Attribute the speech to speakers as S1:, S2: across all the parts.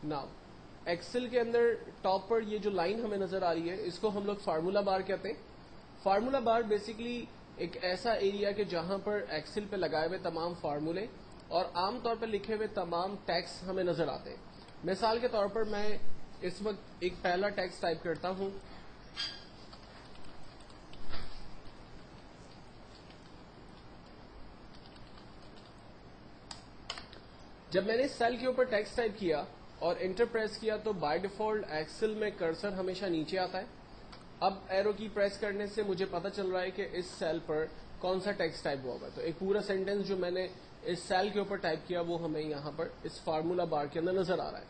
S1: Now Excel के अंदर top पर ये जो लाइन हमें नजर आ रही है इसको हम लोग फार्मूला बार कहते हैं. फार्मूला बार बेसिकली एक ऐसा एरिया के जहां पर एक्सेल पे लगाए हुए तमाम फार्मूले और आमतौर पर लिखे हुए तमाम टैक्स हमें नजर आते हैं. मिसाल के तौर पर मैं इस वक्त एक पहला टैक्स टाइप करता हूं. जब मैंने सेल के ऊपर टैक्स टाइप किया और इंटर प्रेस किया तो बाय डिफॉल्ट एक्सेल में कर्सर हमेशा नीचे आता है. अब एरो की प्रेस करने से मुझे पता चल रहा है कि इस सेल पर कौन सा टेक्स्ट टाइप हुआ होगा. तो एक पूरा सेंटेंस जो मैंने इस सेल के ऊपर टाइप किया वो हमें यहां पर इस फार्मूला बार के अंदर नजर आ रहा है.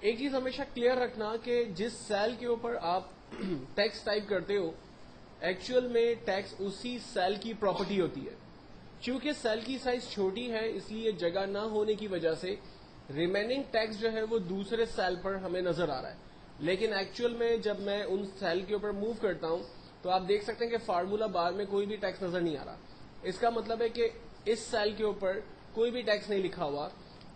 S1: एक चीज हमेशा क्लियर रखना कि जिस सेल के ऊपर आप टेक्स्ट टाइप करते हो एक्चुअल में टेक्स्ट उसी सेल की प्रॉपर्टी होती है. क्योंकि सेल की साइज छोटी है इसलिए जगह ना होने की वजह से रिमेनिंग टेक्स्ट जो है वो दूसरे सेल पर हमें नजर आ रहा है. लेकिन एक्चुअल में जब मैं उन सेल के ऊपर मूव करता हूं तो आप देख सकते हैं कि फार्मूला बार में कोई भी टेक्स्ट नजर नहीं आ रहा. इसका मतलब है कि इस सेल के ऊपर कोई भी टेक्स्ट नहीं लिखा हुआ.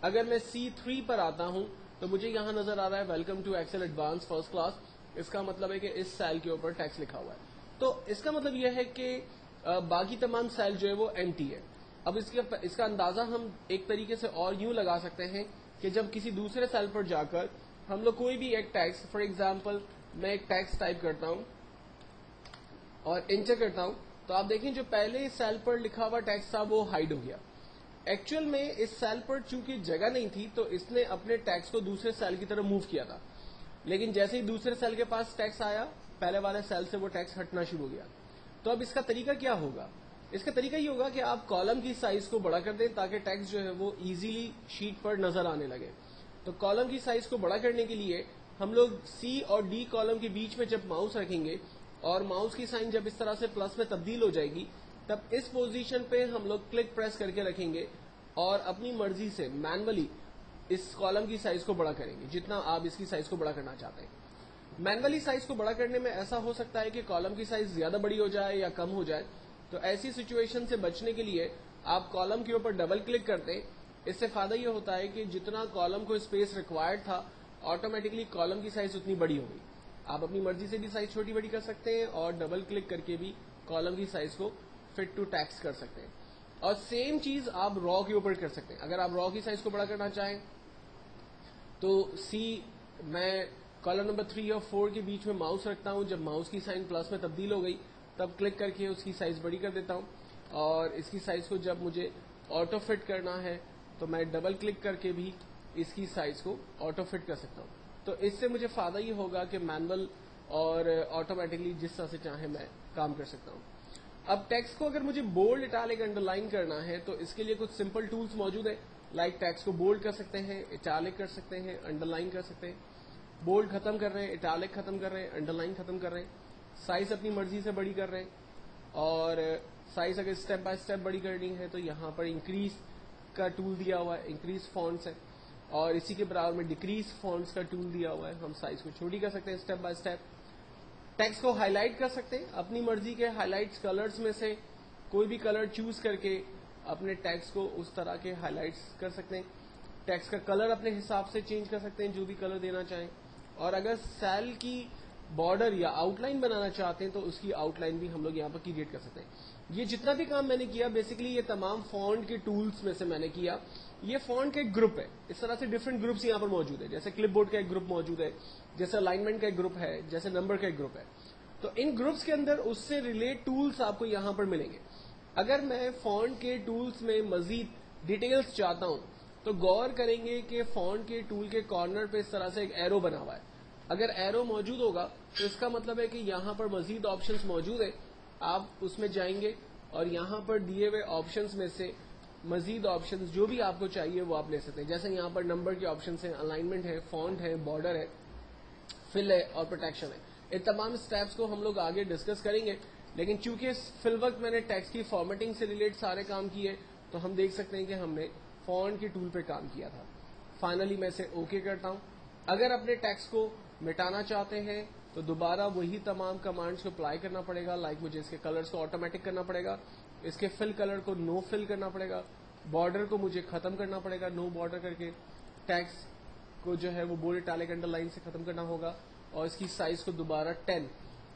S1: अगर मैं C3 पर आता हूं तो मुझे यहां नजर आ रहा है welcome to Excel advance first class. इसका मतलब है कि इस सेल के ऊपर टेक्स्ट लिखा हुआ है. तो इसका मतलब यह है कि बाकी तमाम सेल जो है वो एम्प्टी है. अब इसका अंदाजा हम एक तरीके से और यूं लगा सकते हैं कि जब किसी दूसरे सेल पर जाकर हम लोग कोई भी एक टेक्स्ट, फॉर एग्जांपल मैं एक टेक्स्ट टाइप करता हूं और इंटर करता हूं तो आप देखें जो पहले सेल पर लिखा हुआ टेक्स्ट था वो हाइड हो गया. एक्चुअल में इस सेल पर चूंकि जगह नहीं थी तो इसने अपने टेक्स्ट को दूसरे सेल की तरफ मूव किया था. लेकिन जैसे ही दूसरे सेल के पास टेक्स्ट आया पहले वाले सेल से वो टेक्स्ट हटना शुरू हो गया. तो अब इसका तरीका क्या होगा? इसका तरीका ये होगा कि आप कॉलम की साइज को बड़ा कर दें ताकि टेक्स्ट जो है वो इजीली शीट पर नजर आने लगे. तो कॉलम की साइज को बड़ा करने के लिए हम लोग C और D कॉलम के बीच में जब माउस रखेंगे और माउस की साइन जब इस तरह से प्लस में तब्दील हो जाएगी तब इस पोजीशन पे हम लोग क्लिक प्रेस करके रखेंगे और अपनी मर्जी से मैनुअली इस कॉलम की साइज को बड़ा करेंगे जितना आप इसकी साइज को बड़ा करना चाहते हैं. मैनुअली साइज को बड़ा करने में ऐसा हो सकता है कि कॉलम की साइज ज्यादा बड़ी हो जाए या कम हो जाए. तो ऐसी सिचुएशन से बचने के लिए आप कॉलम के ऊपर डबल क्लिक करते हैं. इससे फायदा ये होता है कि जितना कॉलम को स्पेस रिक्वायर्ड था ऑटोमेटिकली कॉलम की साइज उतनी बड़ी हो गई. आप अपनी मर्जी से भी साइज छोटी बड़ी कर सकते हैं और डबल क्लिक करके भी कॉलम की साइज को फिट टू टेक्स्ट कर सकते हैं. और सेम चीज आप रॉ के ऊपर कर सकते हैं. अगर आप रॉ की साइज को बड़ा करना चाहें तो मैं कॉलम नंबर 3 और 4 के बीच में माउस रखता हूं. जब माउस की साइन प्लस में तब्दील हो गई तब क्लिक करके उसकी साइज बड़ी कर देता हूं. और इसकी साइज को जब मुझे ऑटो फिट करना है तो मैं डबल क्लिक करके भी इसकी साइज को ऑटो फिट कर सकता हूं. तो इससे मुझे फायदा ये होगा कि मैनुअल और ऑटोमेटिकली जिस तरह से चाहे मैं काम कर सकता हूं. अब टेक्स्ट को अगर मुझे बोल्ड, इटैलिक, अंडरलाइन करना है तो इसके लिए कुछ सिंपल टूल्स मौजूद है. लाइक टेक्स्ट को बोल्ड कर सकते हैं, इटैलिक कर सकते हैं, अंडरलाइन कर सकते हैं. बोल्ड खत्म कर रहे हैं, इटैलिक खत्म कर रहे हैं, अंडरलाइन खत्म कर रहे हैं. साइज अपनी मर्जी से बड़ी कर रहे हैं. और साइज अगर स्टेप बाय स्टेप बड़ी करनी है तो यहाँ पर इंक्रीज का टूल दिया हुआ है, इंक्रीज फॉन्ट्स है. और इसी के बराबर में डिक्रीज फॉन्ट्स का टूल दिया हुआ है. हम साइज को छोटी कर सकते हैं स्टेप बाय स्टेप. टेक्स्ट को हाईलाइट कर सकते हैं. अपनी मर्जी के हाईलाइट्स कलर्स में से कोई भी कलर चूज करके अपने टेक्स्ट को उस तरह के हाईलाइट्स कर सकते हैं. टेक्स्ट का कलर अपने हिसाब से चेंज कर सकते हैं जो भी कलर देना चाहें. और अगर सेल की बॉर्डर या आउटलाइन बनाना चाहते हैं तो उसकी आउटलाइन भी हम लोग यहाँ पर क्रिएट कर सकते हैं. ये जितना भी काम मैंने किया बेसिकली ये तमाम फॉन्ट के टूल्स में से मैंने किया. ये फॉन्ट का एक ग्रुप है. इस तरह से डिफरेंट ग्रुप्स यहाँ पर मौजूद है. जैसे क्लिपबोर्ड का एक ग्रुप मौजूद है, जैसे अलाइनमेंट का एक ग्रुप है, जैसे नंबर का एक ग्रुप है. तो इन ग्रुप्स के अंदर उससे रिलेट टूल्स आपको यहाँ पर मिलेंगे. अगर मैं फॉन्ट के टूल्स में मजीद डिटेल्स चाहता हूं तो गौर करेंगे कि फॉन्ट के टूल के कॉर्नर पे इस तरह से एक एरो बना हुआ है. अगर एरो मौजूद होगा तो इसका मतलब है कि यहाँ पर मजीद ऑप्शंस मौजूद है. आप उसमें जाएंगे और यहाँ पर दिए हुए ऑप्शंस में से मजीद ऑप्शंस जो भी आपको चाहिए वो आप ले सकते हैं. जैसे यहाँ पर नंबर के ऑप्शंस हैं, अलाइनमेंट है, फॉन्ट है, बॉर्डर है, फिल है और प्रोटेक्शन है. इन तमाम स्टेप्स को हम लोग आगे डिस्कस करेंगे. लेकिन चूंकि फिल वक्त मैंने टेक्स्ट की फॉर्मेटिंग से रिलेट सारे काम किए तो हम देख सकते हैं कि हमने फॉन्ट के टूल पे काम किया था. फाइनली मैं इसे ओके करता हूं. अगर अपने टेक्स्ट को मिटाना चाहते हैं तो दोबारा वही तमाम कमांड्स को अप्लाई करना पड़ेगा. लाइक मुझे इसके कलर्स को ऑटोमेटिक करना पड़ेगा, इसके फिल कलर को नो फिल करना पड़ेगा, बॉर्डर को मुझे खत्म करना पड़ेगा नो बॉर्डर करके, टेक्स्ट کو جو ہے وہ बोल्ड इटैलिक अंडरलाइन से ख़त्म करना होगा और इसकी साइज़ को दोबारा 10,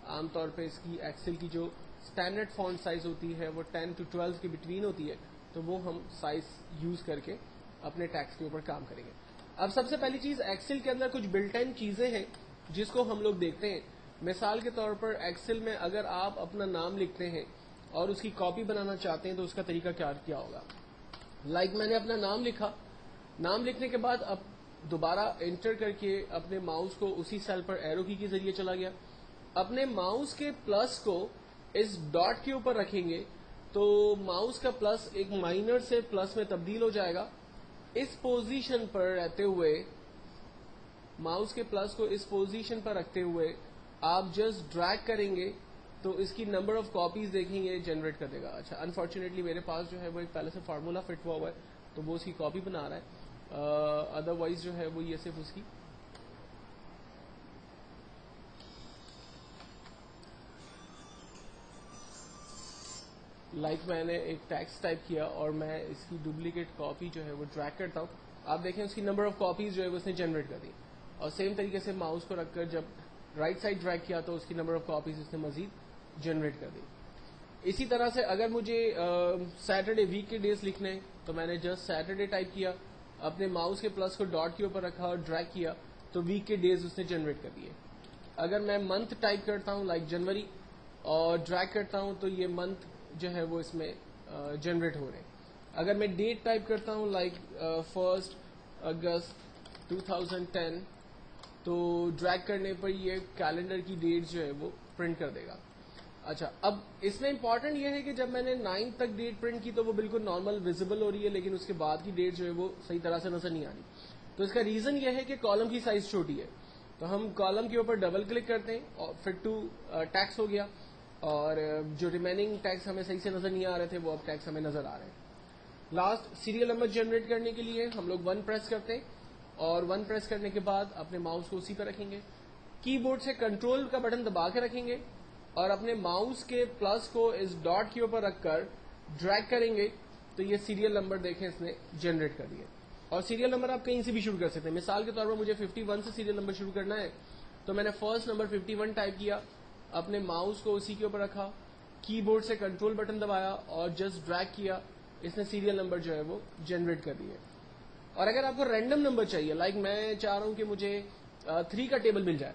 S1: आमतौर पे इसकी एक्सेल की जो स्टैंडर्ड फॉन्ट साइज़ होती है वो 10 to 12 के बिटवीन होती है, तो वो हम साइज़ यूज़ करके अपने टैक्स के ऊपर काम करेंगे। अब सबसे पहली चीज़, एक्सेल के अंदर कुछ बिल्ट इन चीज़ें हैं जिसको हम लोग देखते हैं। मिसाल के तौर पर एक्सेल में अगर आप अपना नाम लिखते हैं और उसकी कॉपी बनाना चाहते हैं तो उसका तरीका क्या होगा। लाइक मैंने अपना नाम लिखा, नाम लिखने के बाद अब दोबारा एंटर करके अपने माउस को उसी सेल पर एरो की के जरिए चला गया। अपने माउस के प्लस को इस डॉट के ऊपर रखेंगे तो माउस का प्लस एक माइनर से प्लस में तब्दील हो जाएगा। इस पोजीशन पर रहते हुए, माउस के प्लस को इस पोजीशन पर रखते हुए आप जस्ट ड्रैग करेंगे तो इसकी नंबर ऑफ कॉपीज देखेंगे जनरेट कर देगा। अच्छा, अनफॉर्चुनेटली मेरे पास जो है वो एक पहले से फार्मूला फिट हुआ है तो वो उसकी कॉपी बना रहा है, अदरवाइज जो है वो ये सिर्फ उसकी मैंने एक टेक्स्ट टाइप किया और मैं इसकी डुप्लीकेट कॉपी जो है वो ड्रैग करता हूँ। आप देखें उसकी नंबर ऑफ कॉपीज जो है वो उसने जनरेट कर दी, और सेम तरीके से माउस को रखकर जब राइट साइड ड्रैग किया तो उसकी नंबर ऑफ कॉपीज उसने मजीद जनरेट कर दी। इसी तरह से अगर मुझे सैटरडे वीक के डेज लिखने हैं तो मैंने जस्ट सैटरडे टाइप किया, अपने माउस के प्लस को डॉट के ऊपर रखा और ड्रैग किया तो वीक के डेज उसने जनरेट कर दिए। अगर मैं मंथ टाइप करता हूँ लाइक जनवरी और ड्रैग करता हूँ तो ये मंथ जो है वो इसमें जनरेट हो रहे हैं। अगर मैं डेट टाइप करता हूँ लाइक 1 अगस्त 2010 तो ड्रैग करने पर ये कैलेंडर की डेट जो है वो प्रिंट कर देगा। अच्छा, अब इसमें इंपॉर्टेंट ये है कि जब मैंने 9 तक डेट प्रिंट की तो वो बिल्कुल नॉर्मल विजिबल हो रही है, लेकिन उसके बाद की डेट जो है वो सही तरह से नजर नहीं आ रही। तो इसका रीजन ये है कि कॉलम की साइज छोटी है, तो हम कॉलम के ऊपर डबल क्लिक करते हैं और फिट टू टैक्स हो गया, और जो रिमेनिंग टैक्स हमें सही से नजर नहीं आ रहे थे वो अब टैक्स हमें नजर आ रहे हैं। लास्ट सीरियल नंबर जनरेट करने के लिए हम लोग 1 प्रेस करते हैं, और 1 प्रेस करने के बाद अपने माउस को उसी पर रखेंगे, कीबोर्ड से कंट्रोल का बटन दबा के रखेंगे और अपने माउस के प्लस को इस डॉट के ऊपर रखकर ड्रैग करेंगे तो ये सीरियल नंबर देखें इसने जनरेट कर दिए। और सीरियल नंबर आप कहीं से भी शुरू कर सकते हैं। मिसाल के तौर पर मुझे 51 से सीरियल नंबर शुरू करना है तो मैंने फर्स्ट नंबर 51 टाइप किया, अपने माउस को उसी के ऊपर रखा, कीबोर्ड से कंट्रोल बटन दबाया और जस्ट ड्रैग किया, इसने सीरियल नंबर जो है वो जनरेट कर दिए। और अगर आपको रैंडम नंबर चाहिए, लाइक मैं चाह रहा हूं कि मुझे 3 का टेबल मिल जाए,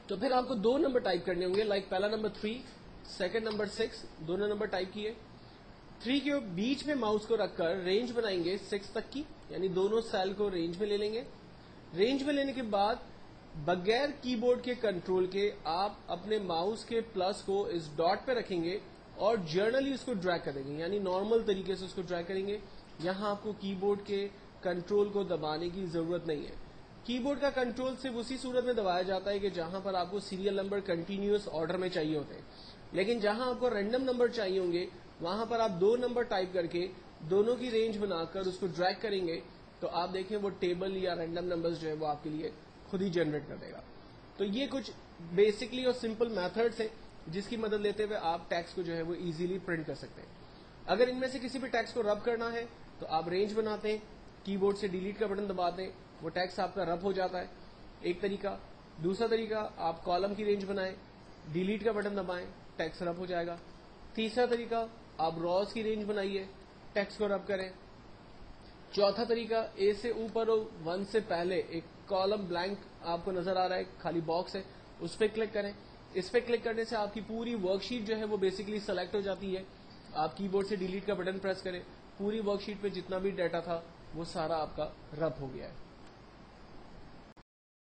S1: तो फिर आपको 2 नंबर टाइप करने होंगे। लाइक पहला नंबर 3, सेकंड नंबर 6, दोनों नंबर टाइप किए। 3 के बीच में माउस को रखकर रेंज बनाएंगे 6 तक की, यानी दोनों सेल को रेंज में ले लेंगे। रेंज में लेने के बाद बगैर कीबोर्ड के कंट्रोल के आप अपने माउस के प्लस को इस डॉट पे रखेंगे और जर्नली उसको ड्रैग करेंगे, यानी नॉर्मल तरीके से उसको ड्रैग करेंगे। यहां आपको कीबोर्ड के कंट्रोल को दबाने की जरूरत नहीं है। कीबोर्ड का कंट्रोल सिर्फ उसी सूरत में दबाया जाता है कि जहां पर आपको सीरियल नंबर कंटिन्यूअस ऑर्डर में चाहिए होते हैं, लेकिन जहां आपको रैंडम नंबर चाहिए होंगे वहां पर आप 2 नंबर टाइप करके दोनों की रेंज बनाकर उसको ड्रैग करेंगे तो आप देखें वो टेबल या रैंडम नंबर्स जो है वो आपके लिए खुद ही जनरेट कर देगा। तो ये कुछ बेसिकली और सिंपल मेथड्स हैं जिसकी मदद लेते हुए आप टैक्स को जो है वो इजीली प्रिंट कर सकते हैं। अगर इनमें से किसी भी टैक्स को रब करना है तो आप रेंज बनाते हैं, कीबोर्ड से डिलीट का बटन दबाते हैं, वो टैक्स आपका रब हो जाता है, एक तरीका। दूसरा तरीका, आप कॉलम की रेंज बनाएं, डिलीट का बटन दबाएं, टैक्स रब हो जाएगा। तीसरा तरीका, आप रॉज की रेंज बनाइए, टैक्स को रब करें। चौथा तरीका, ए से ऊपर हो 1 से पहले एक कॉलम ब्लैंक आपको नजर आ रहा है, खाली बॉक्स है, उस पर क्लिक करें। इस पर क्लिक करने से आपकी पूरी वर्कशीट जो है वो बेसिकली सेलेक्ट हो जाती है। आप कीबोर्ड से डिलीट का बटन प्रेस करें, पूरी वर्कशीट पे जितना भी डाटा था वो सारा आपका रब हो गया है।